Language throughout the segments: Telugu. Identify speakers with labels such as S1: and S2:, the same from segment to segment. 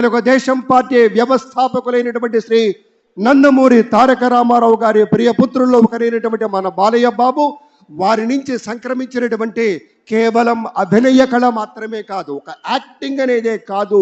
S1: తెలుగుదేశం పార్టీ వ్యవస్థాపకులైనటువంటి శ్రీ నందమూరి తారక రామారావు గారి ప్రియపుత్రుల్లో ఒకరైనటువంటి మన బాలయ్య బాబు వారి నుంచి సంక్రమించినటువంటి కేవలం అభినయ కళ మాత్రమే కాదు, ఒక యాక్టింగ్ అనేదే కాదు,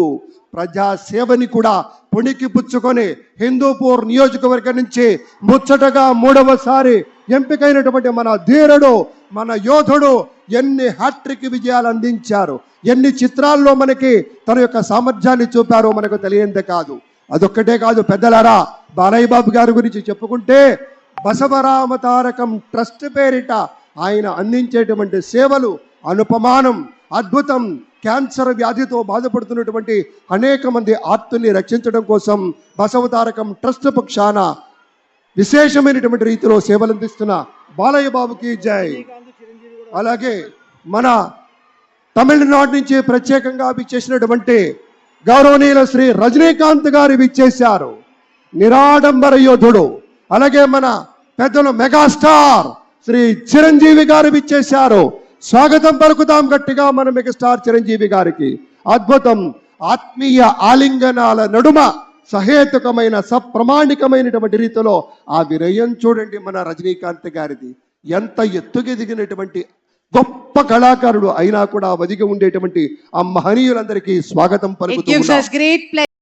S1: ప్రజాసేవని కూడా పుణికి పుచ్చుకొని హిందూపూర్ నియోజకవర్గం నుంచి ముచ్చటగా 3వసారి ఎంపికైనటువంటి మన ధీరుడు, మన యోధుడు ఎన్ని హ్యాట్రిక్ విజయాలు అందించారు, ఎన్ని చిత్రాల్లో మనకి తన యొక్క సామర్థ్యాన్ని చూపారో మనకు తెలియందే కాదు. అదొక్కటే కాదు పెద్దలారా, బాలయ్య బాబు గారి గురించి చెప్పుకుంటే బసవరామ తారకం ట్రస్ట్ పేరిట ఆయన అందించేటువంటి సేవలు అనుపమానం, అద్భుతం. క్యాన్సర్ వ్యాధితో బాధపడుతున్నటువంటి అనేక మంది ఆర్తుల్ని రక్షించడం కోసం బసవ తారకం ట్రస్ట్ పక్షాన విశేషమైనటువంటి రీతిలో సేవలు అందిస్తున్న బాలయ్య బాబుకి జై. అలాగే మన తమిళనాడు నుంచి ప్రత్యేకంగా విచ్చేసినటువంటి గౌరవనీయుల శ్రీ రజనీకాంత్ గారు విచ్చేశారు, నిరాడంబర యోధుడు. అలాగే మన పెద్దలు మెగాస్టార్ శ్రీ చిరంజీవి గారు విచ్చేశారు. స్వాగతం పలుకుతాం గట్టిగా మన మెగాస్టార్ చిరంజీవి గారికి. అద్భుతం. ఆత్మీయ ఆలింగనాల నడుమ సహేతుకమైన సప్రమాణికమైనటువంటి రీతిలో ఆ విరయం చూడండి మన రజనీకాంత్ గారిది. ఎంత ఎత్తుకెదిగినటువంటి గొప్ప కళాకారుడు అయినా కూడా ఒదిగి ఉండేటువంటి ఆ మహనీయులందరికీ స్వాగతం పలుకుతూ